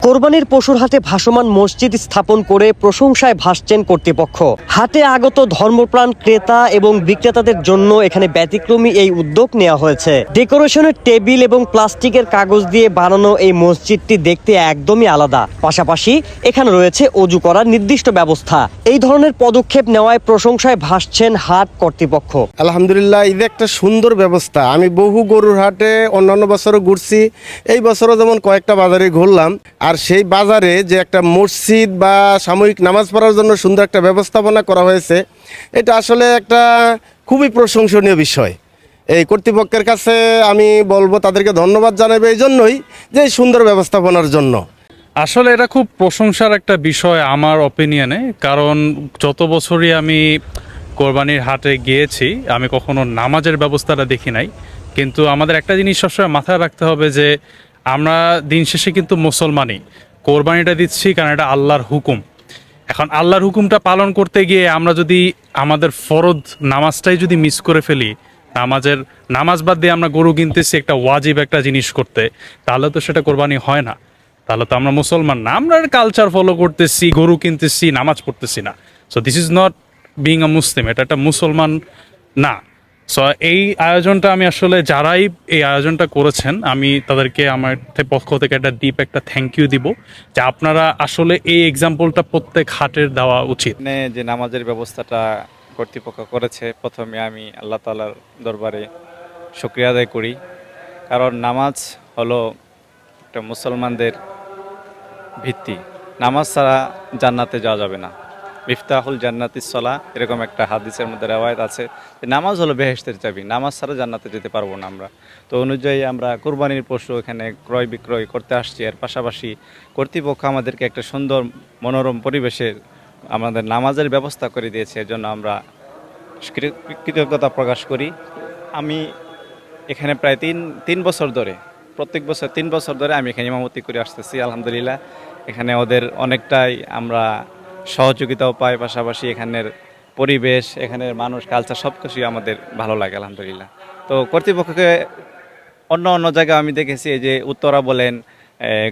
কোরবানির পশুর হাটে ভাসমান মসজিদ স্থাপন করে প্রশংসায় ভাসছেন কর্তৃপক্ষ। হাটে আগত ধর্মপ্রাণ ক্রেতা এবং বিক্রেতাদের জন্য এখানে ব্যতিক্রমী এই উদ্যোগ নেওয়া হয়েছে। ডেকোরেশনের টেবিল এবং প্লাস্টিকের কাগজ দিয়ে বানানো এই মসজিদটি দেখতে একদমই আলাদা। পাশাপাশি এখানে রয়েছে অজু করার নির্দিষ্ট ব্যবস্থা। এই ধরনের পদক্ষেপ নেওয়ায় প্রশংসায় ভাসছেন হাট কর্তৃপক্ষ। আলহামদুলিল্লাহ, এটা একটা সুন্দর ব্যবস্থা। আমি বহু গরুর হাটে অন্যান্য বছরও ঘুরছি, এই বছরও যেমন কয়েকটা বাজারে ঘুরলাম। আর সেই বাজারে যে একটা মসজিদ বা সাময়িক নামাজ পড়ার জন্য সুন্দর একটা ব্যবস্থাপনা করা হয়েছে, এটা আসলে একটা খুবই প্রশংসনীয় বিষয়। এই কর্তৃপক্ষের কাছে আমি বলবো তাদেরকে ধন্যবাদ জানাবো এই জন্যই যে এই সুন্দর ব্যবস্থাপনার জন্য। আসলে এটা খুব প্রশংসার একটা বিষয় আমার অপিনিয়নে, কারণ যত বছরই আমি কোরবানির হাটে গিয়েছি আমি কখনো নামাজের ব্যবস্থাটা দেখি নাই। কিন্তু আমাদের একটা জিনিস সবসময় মাথায় রাখতে হবে যে আমরা দিন শেষে কিন্তু মুসলমানই, কোরবানিটা দিচ্ছি কারণ এটা আল্লাহর হুকুম। এখন আল্লাহর হুকুমটা পালন করতে গিয়ে আমরা যদি আমাদের ফরজ নামাজটাই যদি মিস করে ফেলি, নামাজ বাদ দিয়ে আমরা গরু কিনতেছি একটা ওয়াজিব একটা জিনিস করতে, তাহলে তো সেটা কোরবানি হয় না। তাহলে তো আমরা মুসলমান না, আমরা কালচার ফলো করতেছি, গরু কিনতেছি, নামাজ পড়তেছি না। So this is not being a Muslim, এটা একটা মুসলমান না। সো এই আয়োজনটা আমি আসলে যারাই এই আয়োজনটা করেছেন আমি তাদেরকে আমার পক্ষ থেকে একটা ডিপ একটা থ্যাংক ইউ দিব যে আপনারা আসলে এই এক্সাম্পলটা প্রত্যেক হাটের দেওয়া উচিত। এখানে যে নামাজের ব্যবস্থাটা কর্তৃপক্ষ করেছে, প্রথমে আমি আল্লাহ তাআলার দরবারে শুকরিয়া আদায় করি। কারণ নামাজ হলো একটা মুসলমানদের ভিত্তি। নামাজ ছাড়া জান্নাতে যাওয়া যাবে না। মিফতাহুল জান্নাতিস সালাহ, এরকম একটা হাদিসের মধ্যে রেওয়ায়েত আছে যে নামাজ হলো বেহেশতের চাবি, নামাজ ছাড়া জান্নাতে যেতে পারবো না আমরা। তো অনুযায়ী আমরা কোরবানির পশু এখানে ক্রয় বিক্রয় করতে আসছি। এর পাশাপাশি কর্তৃপক্ষ আমাদেরকে একটা সুন্দর মনোরম পরিবেশের আমাদের নামাজের ব্যবস্থা করে দিয়েছে, এর জন্য আমরা কৃতজ্ঞতা প্রকাশ করি। আমি এখানে প্রায় তিন বছর ধরে, প্রত্যেক বছর 3 বছর ধরে আমি এখানে ইমামতি করে আসতেছি। আলহামদুলিল্লাহ, এখানে ওদের অনেকটাই আমরা সহযোগিতাও পাই, পাশাপাশি এখানের পরিবেশ, এখানের মানুষ, কালচার সব কিছুই আমাদের ভালো লাগে আলহামদুলিল্লাহ। তো কর্তৃপক্ষকে অন্য জায়গায় আমি দেখেছি, এই যে উত্তরা বলেন,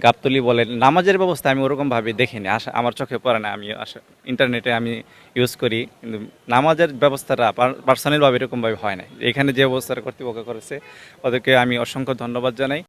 গাবতলী বলেন, নামাজের ব্যবস্থা আমি ওরকমভাবে দেখিনি, আমার চোখে পড়ে না। আমি ইন্টারনেটে আমি ইউজ করি, কিন্তু নামাজের ব্যবস্থাটা পার্সোনালভাবে এরকমভাবে হয় না। এখানে যে ব্যবস্থাটা কর্তৃপক্ষ করেছে ওদেরকে আমি অসংখ্য ধন্যবাদ জানাই।